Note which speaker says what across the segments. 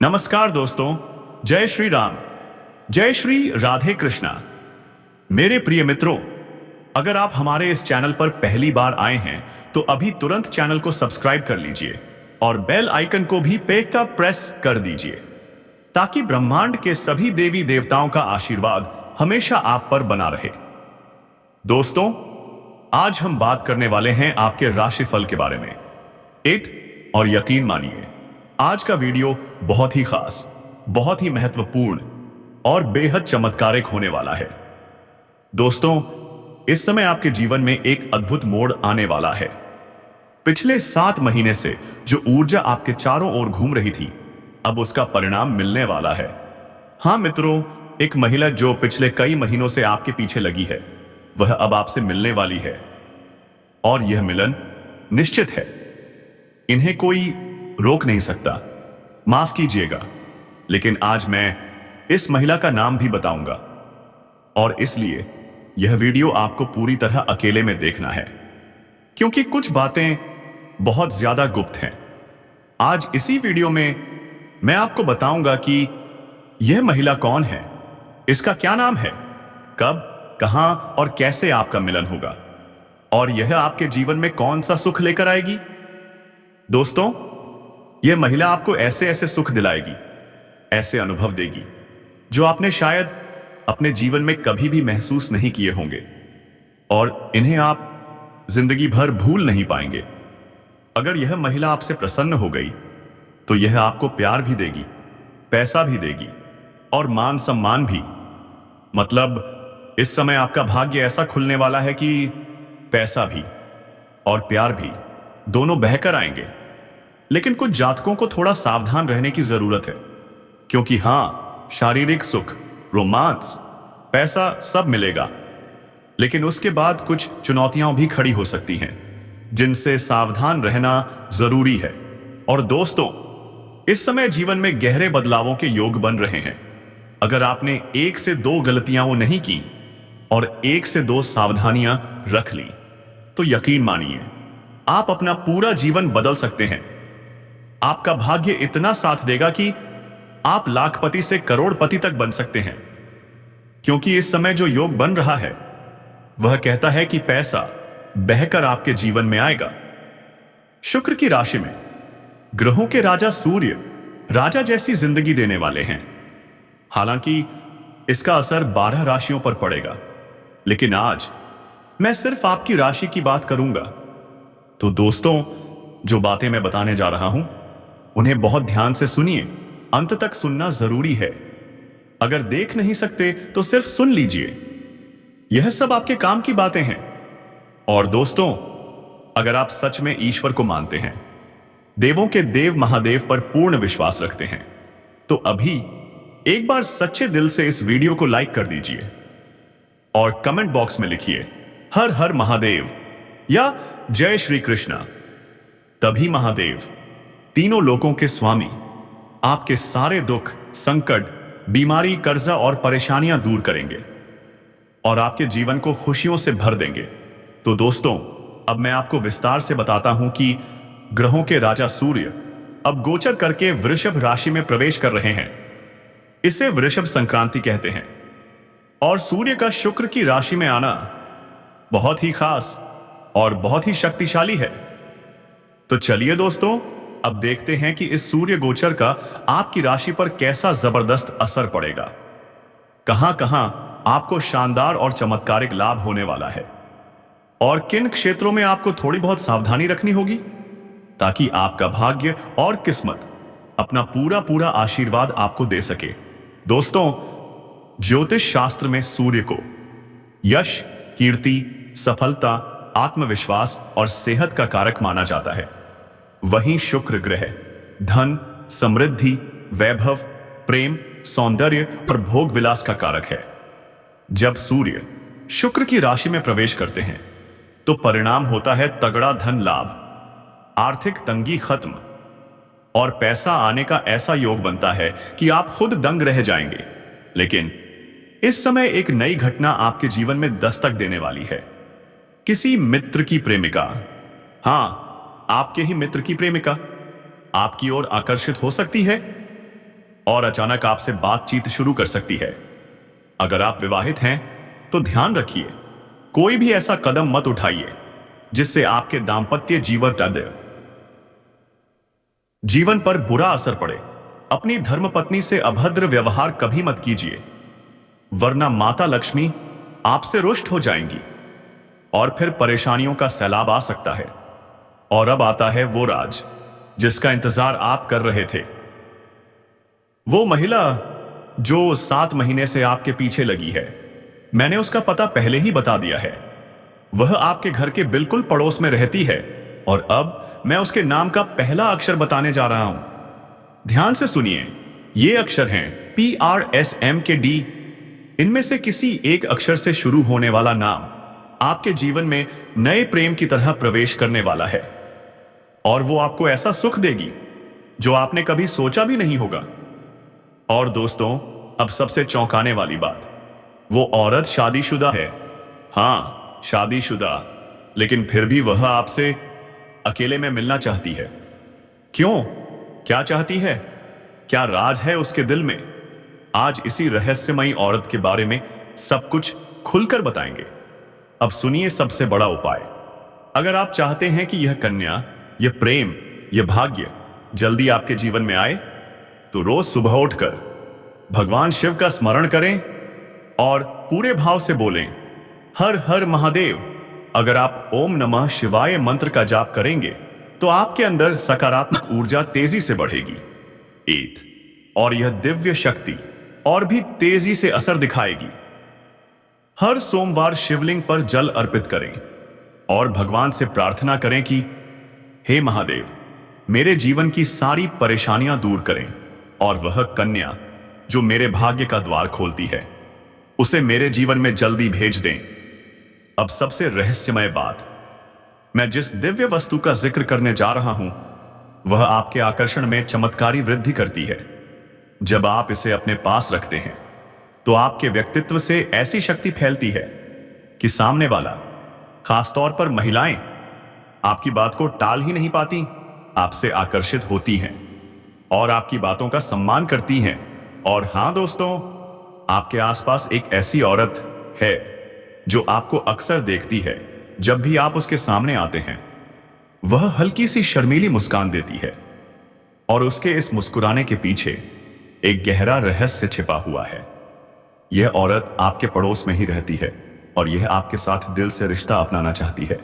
Speaker 1: नमस्कार दोस्तों। जय श्री राम। जय श्री राधे कृष्णा। मेरे प्रिय मित्रों, अगर आप हमारे इस चैनल पर पहली बार आए हैं तो अभी तुरंत चैनल को सब्सक्राइब कर लीजिए और बेल आइकन को भी पे का प्रेस कर दीजिए ताकि ब्रह्मांड के सभी देवी देवताओं का आशीर्वाद हमेशा आप पर बना रहे। दोस्तों, आज हम बात करने वाले हैं आपके राशिफल के बारे में। और यकीन मानिए, आज का वीडियो बहुत ही खास, बहुत ही महत्वपूर्ण और बेहद चमत्कारिक होने वाला है। दोस्तों, इस समय आपके जीवन में एक अद्भुत मोड़ आने वाला है। पिछले 7 महीने से जो ऊर्जा आपके चारों ओर घूम रही थी, अब उसका परिणाम मिलने वाला है। हाँ मित्रों, एक महिला जो पिछले कई महीनों से आपके पीछे लगी है, वह अब आपसे मिलने वाली है और यह मिलन निश्चित है। इन्हें कोई रोक नहीं सकता। माफ कीजिएगा, लेकिन आज मैं इस महिला का नाम भी बताऊंगा और इसलिए यह वीडियो आपको पूरी तरह अकेले में देखना है, क्योंकि कुछ बातें बहुत ज्यादा गुप्त हैं। आज इसी वीडियो में मैं आपको बताऊंगा कि यह महिला कौन है, इसका क्या नाम है, कब, कहां और कैसे आपका मिलन होगा और यह आपके जीवन में कौन सा सुख लेकर आएगी। दोस्तों, यह महिला आपको ऐसे ऐसे सुख दिलाएगी, ऐसे अनुभव देगी जो आपने शायद अपने जीवन में कभी भी महसूस नहीं किए होंगे और इन्हें आप जिंदगी भर भूल नहीं पाएंगे। अगर यह महिला आपसे प्रसन्न हो गई तो यह आपको प्यार भी देगी, पैसा भी देगी और मान सम्मान भी। मतलब इस समय आपका भाग्य ऐसा खुलने वाला है कि पैसा भी और प्यार भी दोनों बहकर आएंगे। लेकिन कुछ जातकों को थोड़ा सावधान रहने की जरूरत है, क्योंकि हां, शारीरिक सुख, रोमांस, पैसा सब मिलेगा, लेकिन उसके बाद कुछ चुनौतियां भी खड़ी हो सकती हैं जिनसे सावधान रहना जरूरी है। और दोस्तों, इस समय जीवन में गहरे बदलावों के योग बन रहे हैं। अगर आपने 1 से 2 गलतियां वो नहीं की और 1 से 2 सावधानियां रख ली तो यकीन मानिए, आप अपना पूरा जीवन बदल सकते हैं। आपका भाग्य इतना साथ देगा कि आप लाखपति से करोड़पति तक बन सकते हैं, क्योंकि इस समय जो योग बन रहा है वह कहता है कि पैसा बहकर आपके जीवन में आएगा। शुक्र की राशि में ग्रहों के राजा सूर्य राजा जैसी जिंदगी देने वाले हैं। हालांकि इसका असर 12 राशियों पर पड़ेगा, लेकिन आज मैं सिर्फ आपकी राशि की बात करूंगा। तो दोस्तों, जो बातें मैं बताने जा रहा हूं उन्हें बहुत ध्यान से सुनिए, अंत तक सुनना जरूरी है। अगर देख नहीं सकते तो सिर्फ सुन लीजिए, यह सब आपके काम की बातें हैं। और दोस्तों, अगर आप सच में ईश्वर को मानते हैं, देवों के देव महादेव पर पूर्ण विश्वास रखते हैं, तो अभी एक बार सच्चे दिल से इस वीडियो को लाइक कर दीजिए और कमेंट बॉक्स में लिखिए हर हर महादेव या जय श्री कृष्णा। तभी महादेव, तीनों लोकों के स्वामी, आपके सारे दुख, संकट, बीमारी, कर्जा और परेशानियां दूर करेंगे और आपके जीवन को खुशियों से भर देंगे। तो दोस्तों, अब मैं आपको विस्तार से बताता हूं कि ग्रहों के राजा सूर्य अब गोचर करके वृषभ राशि में प्रवेश कर रहे हैं। इसे वृषभ संक्रांति कहते हैं और सूर्य का शुक्र की राशि में आना बहुत ही खास और बहुत ही शक्तिशाली है। तो चलिए दोस्तों, अब देखते हैं कि इस सूर्य गोचर का आपकी राशि पर कैसा जबरदस्त असर पड़ेगा। कहां कहां आपको शानदार और चमत्कारिक लाभ होने वाला है और किन क्षेत्रों में आपको थोड़ी बहुत सावधानी रखनी होगी ताकि आपका भाग्य और किस्मत अपना पूरा पूरा आशीर्वाद आपको दे सके। दोस्तों, ज्योतिष शास्त्र में सूर्य को यश, कीर्ति, सफलता, आत्मविश्वास और सेहत का कारक माना जाता है। वहीं शुक्र ग्रह धन, समृद्धि, वैभव, प्रेम, सौंदर्य और भोग विलास का कारक है। जब सूर्य शुक्र की राशि में प्रवेश करते हैं तो परिणाम होता है तगड़ा धन लाभ, आर्थिक तंगी खत्म और पैसा आने का ऐसा योग बनता है कि आप खुद दंग रह जाएंगे। लेकिन इस समय एक नई घटना आपके जीवन में दस्तक देने वाली है। किसी मित्र की प्रेमिका, हां, आपके ही मित्र की प्रेमिका आपकी ओर आकर्षित हो सकती है और अचानक आपसे बातचीत शुरू कर सकती है। अगर आप विवाहित हैं तो ध्यान रखिए, कोई भी ऐसा कदम मत उठाइए जिससे आपके दाम्पत्य जीवन पर बुरा असर पड़े। अपनी धर्मपत्नी से अभद्र व्यवहार कभी मत कीजिए, वरना माता लक्ष्मी आपसे रुष्ट हो जाएंगी और फिर परेशानियों का सैलाब आ सकता है। और अब आता है वो राज जिसका इंतजार आप कर रहे थे। वो महिला जो 7 महीने से आपके पीछे लगी है, मैंने उसका पता पहले ही बता दिया है। वह आपके घर के बिल्कुल पड़ोस में रहती है और अब मैं उसके नाम का पहला अक्षर बताने जा रहा हूं। ध्यान से सुनिए, ये अक्षर हैं PRSMKD। इनमें से किसी एक अक्षर से शुरू होने वाला नाम आपके जीवन में नए प्रेम की तरह प्रवेश करने वाला है और वो आपको ऐसा सुख देगी जो आपने कभी सोचा भी नहीं होगा। और दोस्तों, अब सबसे चौंकाने वाली बात, वो औरत शादीशुदा है। हां, शादीशुदा, लेकिन फिर भी वह आपसे अकेले में मिलना चाहती है। क्यों? क्या चाहती है? क्या राज है उसके दिल में? आज इसी रहस्यमयी औरत के बारे में सब कुछ खुलकर बताएंगे। अब सुनिए सबसे बड़ा उपाय। अगर आप चाहते हैं कि यह कन्या, यह प्रेम, यह भाग्य जल्दी आपके जीवन में आए, तो रोज सुबह उठकर भगवान शिव का स्मरण करें और पूरे भाव से बोलें, हर हर महादेव। अगर आप ओम नमः शिवाय मंत्र का जाप करेंगे तो आपके अंदर सकारात्मक ऊर्जा तेजी से बढ़ेगी और यह दिव्य शक्ति और भी तेजी से असर दिखाएगी। हर सोमवार शिवलिंग पर जल अर्पित करें और भगवान से प्रार्थना करें कि हे महादेव, मेरे जीवन की सारी परेशानियां दूर करें और वह कन्या जो मेरे भाग्य का द्वार खोलती है, उसे मेरे जीवन में जल्दी भेज दें। अब सबसे रहस्यमय बात, मैं जिस दिव्य वस्तु का जिक्र करने जा रहा हूं, वह आपके आकर्षण में चमत्कारी वृद्धि करती है। जब आप इसे अपने पास रखते हैं तो आपके व्यक्तित्व से ऐसी शक्ति फैलती है कि सामने वाला, खासतौर पर महिलाएं, आपकी बात को टाल ही नहीं पाती, आपसे आकर्षित होती हैं और आपकी बातों का सम्मान करती हैं। और हां दोस्तों, आपके आसपास एक ऐसी औरत है जो आपको अक्सर देखती है। जब भी आप उसके सामने आते हैं, वह हल्की सी शर्मीली मुस्कान देती है और उसके इस मुस्कुराने के पीछे एक गहरा रहस्य छिपा हुआ है। यह औरत आपके पड़ोस में ही रहती है और यह आपके साथ दिल से रिश्ता अपनाना चाहती है।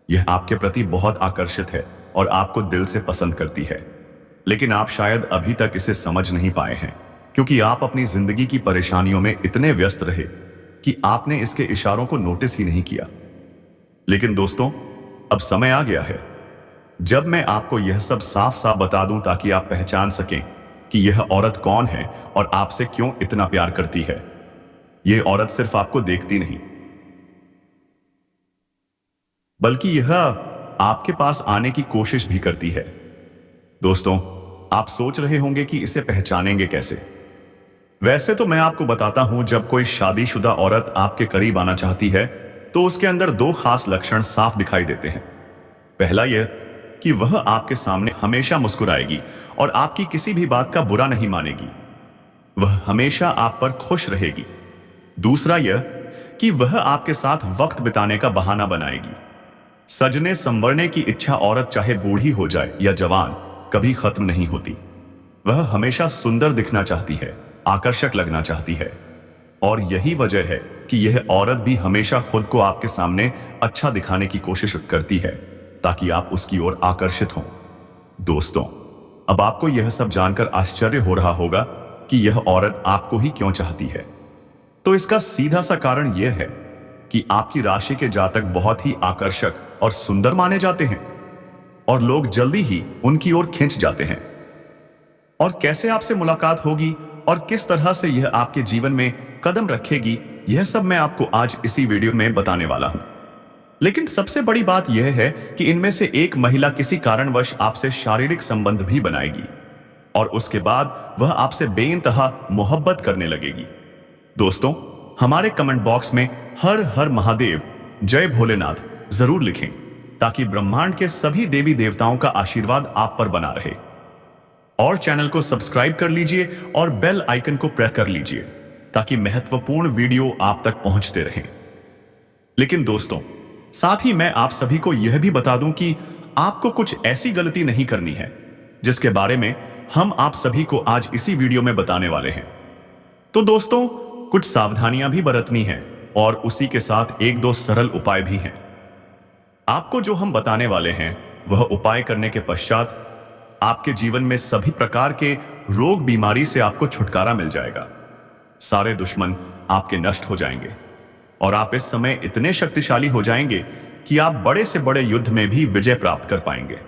Speaker 1: यह आपके प्रति बहुत आकर्षित है और आपको दिल से पसंद करती है, लेकिन आप शायद अभी तक इसे समझ नहीं पाए हैं क्योंकि आप अपनी जिंदगी की परेशानियों में इतने व्यस्त रहे कि आपने इसके इशारों को नोटिस ही नहीं किया। लेकिन दोस्तों, अब समय आ गया है जब मैं आपको यह सब साफ साफ बता दूं ताकि आप पहचान सकें कि यह औरत कौन है और आपसे क्यों इतना प्यार करती है। यह औरत सिर्फ आपको देखती नहीं, बल्कि यह आपके पास आने की कोशिश भी करती है। दोस्तों, आप सोच रहे होंगे कि इसे पहचानेंगे कैसे। वैसे तो मैं आपको बताता हूं, जब कोई शादीशुदा औरत आपके करीब आना चाहती है तो उसके अंदर 2 खास लक्षण साफ दिखाई देते हैं। पहला यह कि वह आपके सामने हमेशा मुस्कुराएगी और आपकी किसी भी बात का बुरा नहीं मानेगी। वह हमेशा आप पर खुश रहेगी। दूसरा यह कि वह आपके साथ वक्त बिताने का बहाना बनाएगी। सजने संवरने की इच्छा औरत चाहे बूढ़ी हो जाए या जवान कभी खत्म नहीं होती। वह हमेशा सुंदर दिखना चाहती है, आकर्षक लगना चाहती है और यही वजह है कि यह औरत भी हमेशा खुद को आपके सामने अच्छा दिखाने की कोशिश करती है ताकि आप उसकी ओर आकर्षित हों। दोस्तों, अब आपको यह सब जानकर आश्चर्य हो रहा होगा कि यह औरत आपको ही क्यों चाहती है। तो इसका सीधा सा कारण यह है कि आपकी राशि के जातक बहुत ही आकर्षक और सुंदर माने जाते हैं और लोग जल्दी ही उनकी ओर खिंच जाते हैं। और कैसे आपसे मुलाकात होगी और किस तरह से यह आपके जीवन में कदम रखेगी, यह सब मैं आपको आज इसी वीडियो में बताने वाला हूं। लेकिन सबसे बड़ी बात यह है कि इनमें से एक महिला किसी कारणवश आपसे शारीरिक संबंध भी बनाएगी और उसके बाद वह आपसे बेइंतहा मोहब्बत करने लगेगी। दोस्तों, हमारे कमेंट बॉक्स में हर हर महादेव, जय भोलेनाथ जरूर लिखें ताकि ब्रह्मांड के सभी देवी देवताओं का आशीर्वाद आप पर बना रहे। और चैनल को सब्सक्राइब कर लीजिए और बेल आइकन को प्रेस कर लीजिए ताकि महत्वपूर्ण वीडियो आप तक पहुंचते रहें। लेकिन दोस्तों, साथ ही मैं आप सभी को यह भी बता दूं कि आपको कुछ ऐसी गलती नहीं करनी है जिसके बारे में हम आप सभी को आज इसी वीडियो में बताने वाले हैं। तो दोस्तों, कुछ सावधानियां भी बरतनी हैं और उसी के साथ एक दो सरल उपाय भी हैं। आपको जो हम बताने वाले हैं वह उपाय करने के पश्चात आपके जीवन में सभी प्रकार के रोग बीमारी से आपको छुटकारा मिल जाएगा। सारे दुश्मन आपके नष्ट हो जाएंगे और आप इस समय इतने शक्तिशाली हो जाएंगे कि आप बड़े से बड़े युद्ध में भी विजय प्राप्त कर पाएंगे।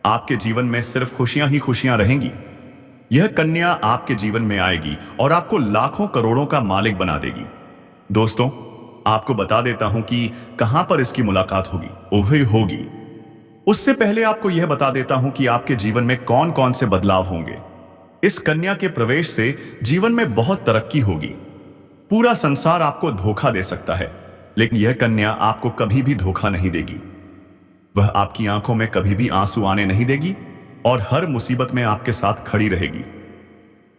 Speaker 1: आपके जीवन में सिर्फ खुशियां ही खुशियां रहेंगी। यह कन्या आपके जीवन में आएगी और आपको लाखों करोड़ों का मालिक बना देगी। दोस्तों, आपको बता देता हूं कि कहां पर इसकी मुलाकात होगी, वही होगी। उससे पहले आपको यह बता देता हूं कि आपके जीवन में कौन कौन से बदलाव होंगे। इस कन्या के प्रवेश से जीवन में बहुत तरक्की होगी। पूरा संसार आपको धोखा दे सकता है, लेकिन यह कन्या आपको कभी भी धोखा नहीं देगी। वह आपकी आंखों में कभी भी आंसू आने नहीं देगी और हर मुसीबत में आपके साथ खड़ी रहेगी।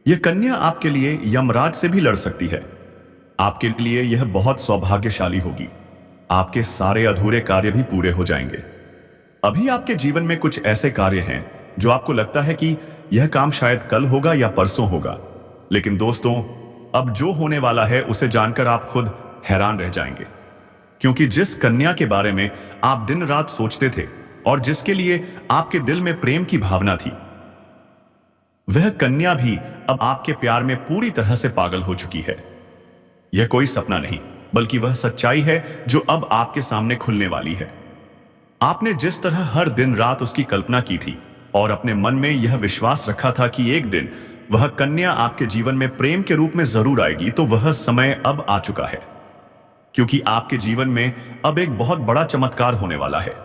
Speaker 1: यह कन्या आपके लिए यमराज से भी लड़ सकती है। आपके लिए यह बहुत सौभाग्यशाली होगी। आपके सारे अधूरे कार्य भी पूरे हो जाएंगे। अभी आपके जीवन में कुछ ऐसे कार्य हैं जो आपको लगता है कि यह काम शायद कल होगा या परसों होगा, लेकिन दोस्तों, अब जो होने वाला है उसे जानकर आप खुद हैरान रह जाएंगे। क्योंकि जिस कन्या के बारे में आप दिन रात सोचते थे और जिसके लिए आपके दिल में प्रेम की भावना थी, वह कन्या भी अब आपके प्यार में पूरी तरह से पागल हो चुकी है। यह कोई सपना नहीं, बल्कि वह सच्चाई है जो अब आपके सामने खुलने वाली है। आपने जिस तरह हर दिन रात उसकी कल्पना की थी और अपने मन में यह विश्वास रखा था कि एक दिन वह कन्या आपके जीवन में प्रेम के रूप में जरूर आएगी, तो वह समय अब आ चुका है। क्योंकि आपके जीवन में अब एक बहुत बड़ा चमत्कार होने वाला है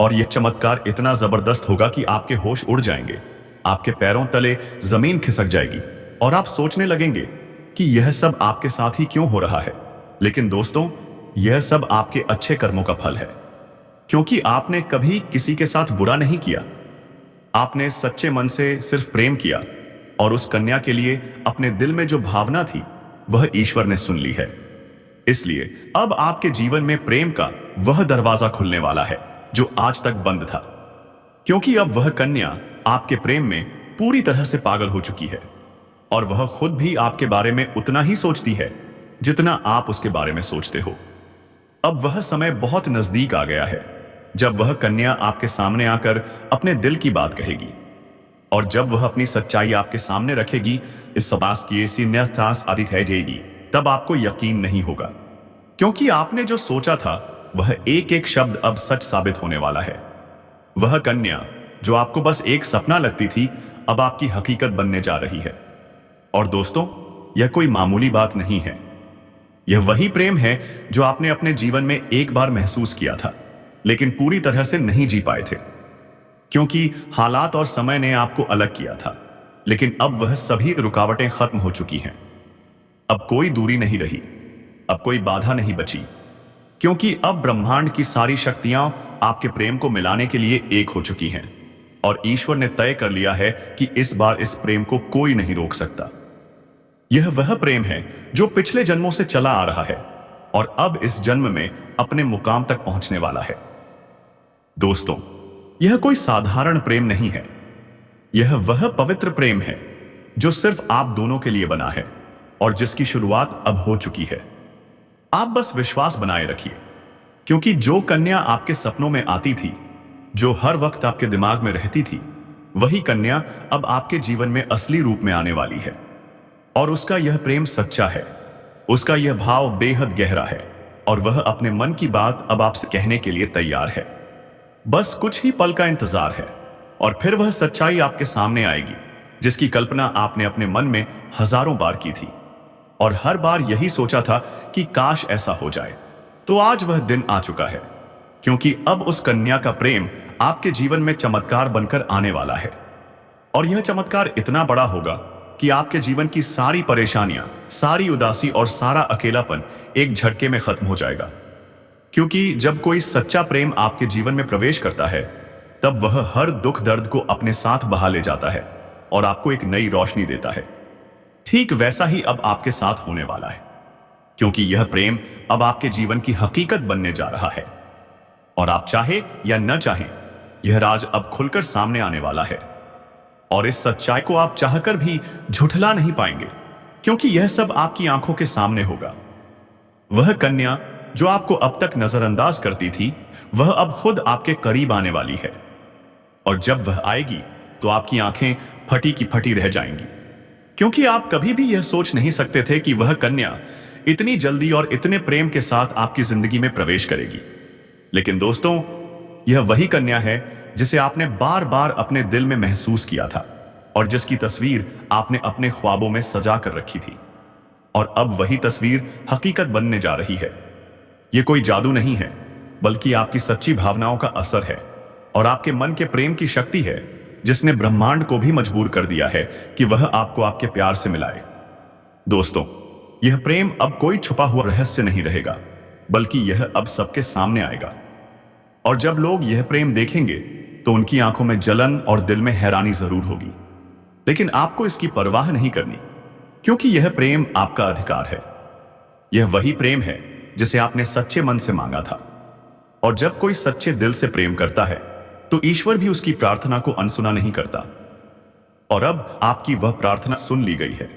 Speaker 1: और यह चमत्कार इतना जबरदस्त होगा कि आपके होश उड़ जाएंगे, आपके पैरों तले जमीन खिसक जाएगी और आप सोचने लगेंगे कि यह सब आपके साथ ही क्यों हो रहा है। लेकिन दोस्तों, यह सब आपके अच्छे कर्मों का फल है। क्योंकि आपने कभी किसी के साथ बुरा नहीं किया। आपने सच्चे मन से सिर्फ प्रेम किया और उस कन्या के लिए अपने दिल में जो भावना थी वह ईश्वर ने सुन ली है। इसलिए अब आपके जीवन में प्रेम का वह दरवाजा खुलने वाला है जो आज तक बंद था। क्योंकि अब वह कन्या आपके प्रेम में पूरी तरह से पागल हो चुकी है और वह खुद भी आपके बारे में उतना ही सोचती है जितना आप उसके बारे में सोचते हो। अब वह समय बहुत नजदीक आ गया है जब वह कन्या आपके सामने आकर अपने दिल की बात कहेगी और जब वह अपनी सच्चाई आपके सामने रखेगी, इस सबास की सीन्यास्थास आदि ठह देगी, तब आपको यकीन नहीं होगा। क्योंकि आपने जो सोचा था वह एक एक शब्द अब सच साबित होने वाला है। वह कन्या जो आपको बस एक सपना लगती थी, अब आपकी हकीकत बनने जा रही है। और दोस्तों, यह कोई मामूली बात नहीं है। यह वही प्रेम है जो आपने अपने जीवन में एक बार महसूस किया था, लेकिन पूरी तरह से नहीं जी पाए थे क्योंकि हालात और समय ने आपको अलग किया था। लेकिन अब वह सभी रुकावटें खत्म हो चुकी हैं। अब कोई दूरी नहीं रही, अब कोई बाधा नहीं बची, क्योंकि अब ब्रह्मांड की सारी शक्तियां आपके प्रेम को मिलाने के लिए एक हो चुकी हैं और ईश्वर ने तय कर लिया है कि इस बार इस प्रेम को कोई नहीं रोक सकता। यह वह प्रेम है जो पिछले जन्मों से चला आ रहा है और अब इस जन्म में अपने मुकाम तक पहुंचने वाला है। दोस्तों, यह कोई साधारण प्रेम नहीं है। यह वह पवित्र प्रेम है जो सिर्फ आप दोनों के लिए बना है और जिसकी शुरुआत अब हो चुकी है। आप बस विश्वास बनाए रखिए, क्योंकि जो कन्या आपके सपनों में आती थी, जो हर वक्त आपके दिमाग में रहती थी, वही कन्या अब आपके जीवन में असली रूप में आने वाली है। और उसका यह प्रेम सच्चा है, उसका यह भाव बेहद गहरा है और वह अपने मन की बात अब आपसे कहने के लिए तैयार है। बस कुछ ही पल का इंतजार है और फिर वह सच्चाई आपके सामने आएगी जिसकी कल्पना आपने अपने मन में हजारों बार की थी और हर बार यही सोचा था कि काश ऐसा हो जाए। तो आज वह दिन आ चुका है, क्योंकि अब उस कन्या का प्रेम आपके जीवन में चमत्कार बनकर आने वाला है। और यह चमत्कार इतना बड़ा होगा कि आपके जीवन की सारी परेशानियां, सारी उदासी और सारा अकेलापन एक झटके में खत्म हो जाएगा। क्योंकि जब कोई सच्चा प्रेम आपके जीवन में प्रवेश करता है, तब वह हर दुख दर्द को अपने साथ बहा ले जाता है और आपको एक नई रोशनी देता है। ठीक वैसा ही अब आपके साथ होने वाला है, क्योंकि यह प्रेम अब आपके जीवन की हकीकत बनने जा रहा है। और आप चाहे या न चाहें, यह राज अब खुलकर सामने आने वाला है। और इस सच्चाई को आप चाहकर भी झुठला नहीं पाएंगे, क्योंकि यह सब आपकी आंखों के सामने होगा। वह कन्या जो आपको अब तक नजरअंदाज करती थी, वह अब खुद आपके करीब आने वाली है। और जब वह आएगी तो आपकी आंखें फटी की फटी रह जाएंगी, क्योंकि आप कभी भी यह सोच नहीं सकते थे कि वह कन्या इतनी जल्दी और इतने प्रेम के साथ आपकी जिंदगी में प्रवेश करेगी। लेकिन दोस्तों, यह वही कन्या है जिसे आपने बार बार अपने दिल में महसूस किया था और जिसकी तस्वीर आपने अपने ख्वाबों में सजा कर रखी थी। और अब वही तस्वीर हकीकत बनने जा रही है। यह कोई जादू नहीं है, बल्कि आपकी सच्ची भावनाओं का असर है और आपके मन के प्रेम की शक्ति है, जिसने ब्रह्मांड को भी मजबूर कर दिया है कि वह आपको आपके प्यार से मिलाए। दोस्तों, यह प्रेम अब कोई छुपा हुआ रहस्य नहीं रहेगा, बल्कि यह अब सबके सामने आएगा। और जब लोग यह प्रेम देखेंगे तो उनकी आंखों में जलन और दिल में हैरानी जरूर होगी, लेकिन आपको इसकी परवाह नहीं करनी, क्योंकि यह प्रेम आपका अधिकार है। यह वही प्रेम है जिसे आपने सच्चे मन से मांगा था। और जब कोई सच्चे दिल से प्रेम करता है तो ईश्वर भी उसकी प्रार्थना को अनसुना नहीं करता। और अब आपकी वह प्रार्थना सुन ली गई है।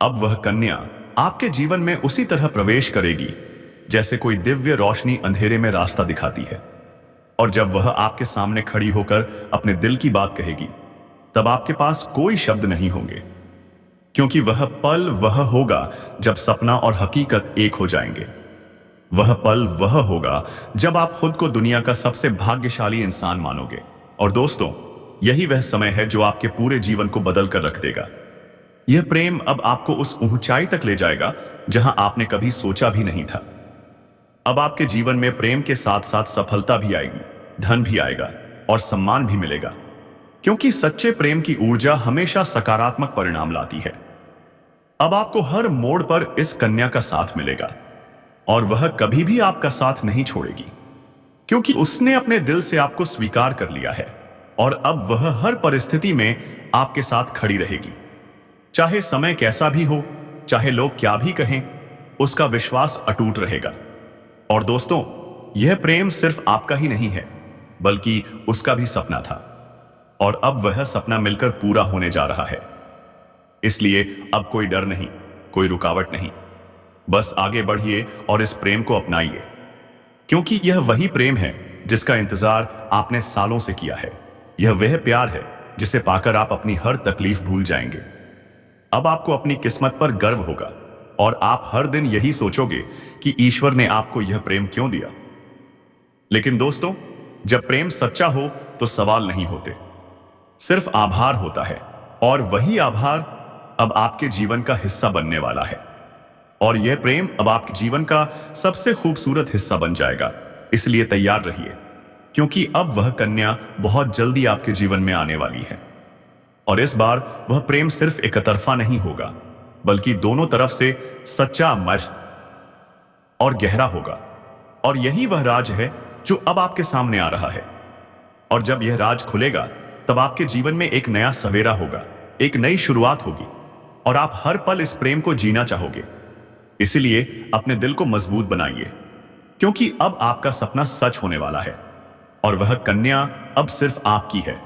Speaker 1: अब वह कन्या आपके जीवन में उसी तरह प्रवेश करेगी जैसे कोई दिव्य रोशनी अंधेरे में रास्ता दिखाती है। और जब वह आपके सामने खड़ी होकर अपने दिल की बात कहेगी, तब आपके पास कोई शब्द नहीं होंगे, क्योंकि वह पल वह होगा जब सपना और हकीकत एक हो जाएंगे। वह पल वह होगा जब आप खुद को दुनिया का सबसे भाग्यशाली इंसान मानोगे। और दोस्तों, यही वह समय है जो आपके पूरे जीवन को बदल कर रख देगा। यह प्रेम अब आपको उस ऊंचाई तक ले जाएगा जहां आपने कभी सोचा भी नहीं था। अब आपके जीवन में प्रेम के साथ साथ सफलता भी आएगी, धन भी आएगा और सम्मान भी मिलेगा, क्योंकि सच्चे प्रेम की ऊर्जा हमेशा सकारात्मक परिणाम लाती है। अब आपको हर मोड़ पर इस कन्या का साथ मिलेगा और वह कभी भी आपका साथ नहीं छोड़ेगी, क्योंकि उसने अपने दिल से आपको स्वीकार कर लिया है। और अब वह हर परिस्थिति में आपके साथ खड़ी रहेगी, चाहे समय कैसा भी हो, चाहे लोग क्या भी कहें, उसका विश्वास अटूट रहेगा। और दोस्तों, यह प्रेम सिर्फ आपका ही नहीं है, बल्कि उसका भी सपना था, और अब वह सपना मिलकर पूरा होने जा रहा है। इसलिए अब कोई डर नहीं, कोई रुकावट नहीं, बस आगे बढ़िए और इस प्रेम को अपनाइए, क्योंकि यह वही प्रेम है जिसका इंतजार आपने सालों से किया है। यह वह प्यार है जिसे पाकर आप अपनी हर तकलीफ भूल जाएंगे। अब आपको अपनी किस्मत पर गर्व होगा और आप हर दिन यही सोचोगे कि ईश्वर ने आपको यह प्रेम क्यों दिया। लेकिन दोस्तों, जब प्रेम सच्चा हो तो सवाल नहीं होते, सिर्फ आभार होता है। और वही आभार अब आपके जीवन का हिस्सा बनने वाला है। और यह प्रेम अब आपके जीवन का सबसे खूबसूरत हिस्सा बन जाएगा। इसलिए तैयार रहिए, क्योंकि अब वह कन्या बहुत जल्दी आपके जीवन में आने वाली है। और इस बार वह प्रेम सिर्फ एक तरफा नहीं होगा, बल्कि दोनों तरफ से सच्चा, मज और गहरा होगा। और यही वह राज है जो अब आपके सामने आ रहा है। और जब यह राज खुलेगा, तब आपके जीवन में एक नया सवेरा होगा, एक नई शुरुआत होगी, और आप हर पल इस प्रेम को जीना चाहोगे। इसीलिए अपने दिल को मजबूत बनाइए, क्योंकि अब आपका सपना सच होने वाला है। और वह कन्या अब सिर्फ आपकी है,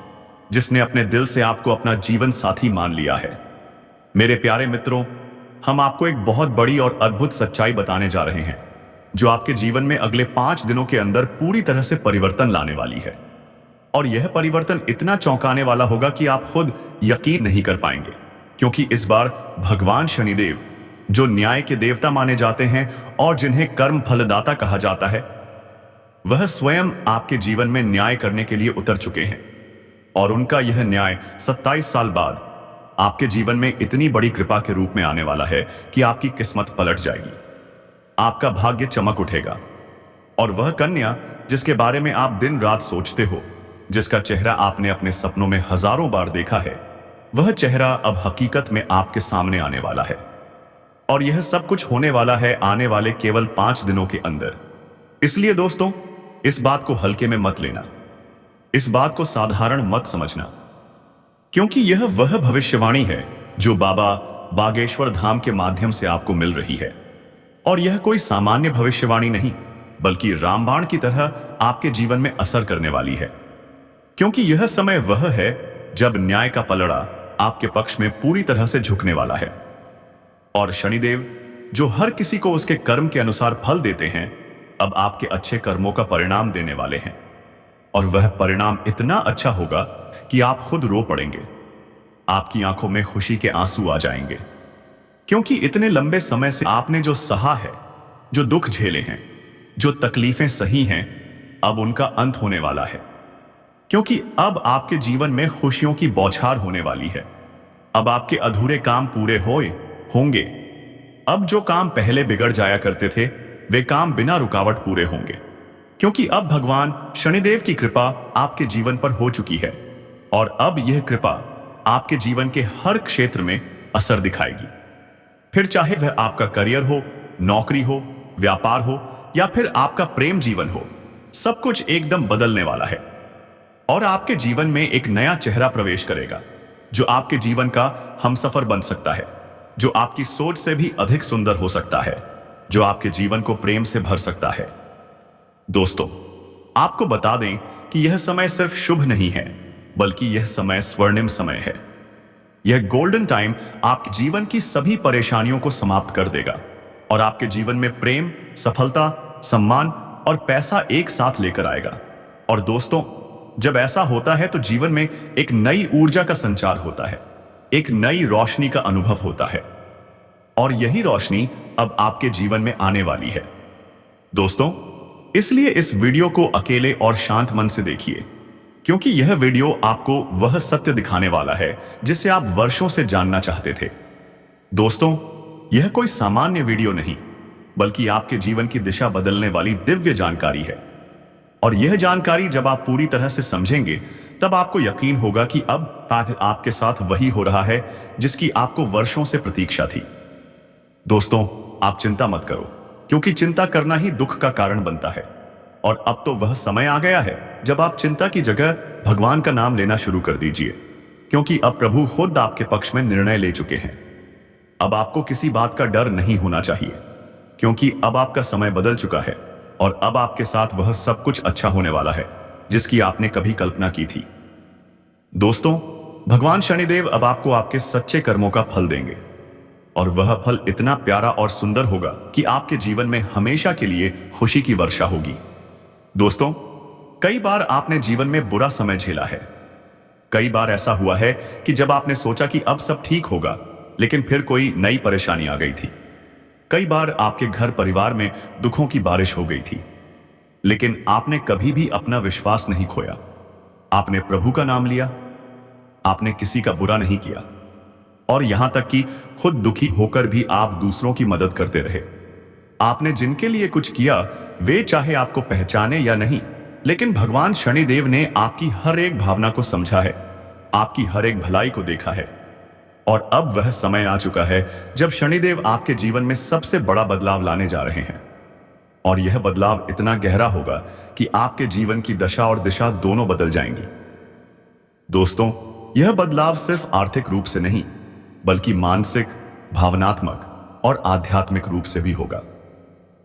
Speaker 1: जिसने अपने दिल से आपको अपना जीवन साथी मान लिया है। मेरे प्यारे मित्रों, हम आपको एक बहुत बड़ी और अद्भुत सच्चाई बताने जा रहे हैं, जो आपके जीवन में अगले 5 दिनों के अंदर पूरी तरह से परिवर्तन लाने वाली है। और यह परिवर्तन इतना चौंकाने वाला होगा कि आप खुद यकीन नहीं कर पाएंगे, क्योंकि इस बार भगवान शनिदेव, जो न्याय के देवता माने जाते हैं और जिन्हें कर्म फलदाता कहा जाता है, वह स्वयं आपके जीवन में न्याय करने के लिए उतर चुके हैं। और उनका यह न्याय 27 साल बाद आपके जीवन में इतनी बड़ी कृपा के रूप में आने वाला है कि आपकी किस्मत पलट जाएगी, आपका भाग्य चमक उठेगा। और वह कन्या जिसके बारे में आप दिन रात सोचते हो, जिसका चेहरा आपने अपने सपनों में हजारों बार देखा है, वह चेहरा अब हकीकत में आपके सामने आने वाला है। और यह सब कुछ होने वाला है आने वाले केवल 5 दिनों के अंदर। इसलिए दोस्तों, इस बात को हल्के में मत लेना, इस बात को साधारण मत समझना। क्योंकि यह वह भविष्यवाणी है जो बाबा बागेश्वर धाम के माध्यम से आपको मिल रही है। और यह कोई सामान्य भविष्यवाणी नहीं, बल्कि रामबाण की तरह आपके जीवन में असर करने वाली है। क्योंकि यह समय वह है जब न्याय का पलड़ा आपके पक्ष में पूरी तरह से झुकने वाला है। और शनिदेव, जो हर किसी को उसके कर्म के अनुसार फल देते हैं, अब आपके अच्छे कर्मों का परिणाम देने वाले हैं। और वह परिणाम इतना अच्छा होगा कि आप खुद रो पड़ेंगे। आपकी आंखों में खुशी के आंसू आ जाएंगे, क्योंकि इतने लंबे समय से आपने जो सहा है, जो दुख झेले हैं, जो तकलीफें सही हैं, अब उनका अंत होने वाला है। क्योंकि अब आपके जीवन में खुशियों की बौछार होने वाली है। अब आपके अधूरे काम पूरे होंगे। अब जो काम पहले बिगड़ जाया करते थे, वे काम बिना रुकावट पूरे होंगे। क्योंकि अब भगवान शनिदेव की कृपा आपके जीवन पर हो चुकी है। और अब यह कृपा आपके जीवन के हर क्षेत्र में असर दिखाएगी। फिर चाहे वह आपका करियर हो, नौकरी हो, व्यापार हो, या फिर आपका प्रेम जीवन हो, सब कुछ एकदम बदलने वाला है। और आपके जीवन में एक नया चेहरा प्रवेश करेगा, जो आपके जीवन का हमसफर बन सकता है, जो आपकी सोच से भी अधिक सुंदर हो सकता है, जो आपके जीवन को प्रेम से भर सकता है। दोस्तों, आपको बता दें कि यह समय सिर्फ शुभ नहीं है, बल्कि यह समय स्वर्णिम समय है। यह गोल्डन टाइम आपके जीवन की सभी परेशानियों को समाप्त कर देगा और आपके जीवन में प्रेम, सफलता, सम्मान और पैसा एक साथ लेकर आएगा। और दोस्तों, जब ऐसा होता है तो जीवन में एक नई ऊर्जा का संचार होता है, एक नई रोशनी का अनुभव होता है। और यही रोशनी अब आपके जीवन में आने वाली है। दोस्तों, इसलिए इस वीडियो को अकेले और शांत मन से देखिए, क्योंकि यह वीडियो आपको वह सत्य दिखाने वाला है जिसे आप वर्षों से जानना चाहते थे। दोस्तों, यह कोई सामान्य वीडियो नहीं, बल्कि आपके जीवन की दिशा बदलने वाली दिव्य जानकारी है। और यह जानकारी जब आप पूरी तरह से समझेंगे, तब आपको यकीन होगा कि अब आपके साथ वही हो रहा है जिसकी आपको वर्षों से प्रतीक्षा थी। दोस्तों, आप चिंता मत करो, क्योंकि चिंता करना ही दुख का कारण बनता है। और अब तो वह समय आ गया है जब आप चिंता की जगह भगवान का नाम लेना शुरू कर दीजिए, क्योंकि अब प्रभु खुद आपके पक्ष में निर्णय ले चुके हैं। अब आपको किसी बात का डर नहीं होना चाहिए, क्योंकि अब आपका समय बदल चुका है और अब आपके साथ वह सब कुछ अच्छा होने वाला है जिसकी आपने कभी कल्पना की थी। दोस्तों, भगवान शनिदेव अब आपको आपके सच्चे कर्मों का फल देंगे, और वह फल इतना प्यारा और सुंदर होगा कि आपके जीवन में हमेशा के लिए खुशी की वर्षा होगी। दोस्तों, कई बार आपने जीवन में बुरा समय झेला है। कई बार ऐसा हुआ है कि जब आपने सोचा कि अब सब ठीक होगा, लेकिन फिर कोई नई परेशानी आ गई थी। कई बार आपके घर परिवार में दुखों की बारिश हो गई थी, लेकिन आपने कभी भी अपना विश्वास नहीं खोया। आपने प्रभु का नाम लिया, आपने किसी का बुरा नहीं किया, और यहां तक कि खुद दुखी होकर भी आप दूसरों की मदद करते रहे। आपने जिनके लिए कुछ किया, वे चाहे आपको पहचाने या नहीं, लेकिन भगवान शनिदेव ने आपकी हर एक भावना को समझा है, आपकी हर एक भलाई को देखा है। और अब वह समय आ चुका है जब शनिदेव आपके जीवन में सबसे बड़ा बदलाव लाने जा रहे हैं। और यह बदलाव इतना गहरा होगा कि आपके जीवन की दशा और दिशा दोनों बदल जाएंगी। दोस्तों, यह बदलाव सिर्फ आर्थिक रूप से नहीं, बल्कि मानसिक, भावनात्मक और आध्यात्मिक रूप से भी होगा।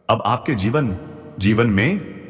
Speaker 1: अब आपके जीवन में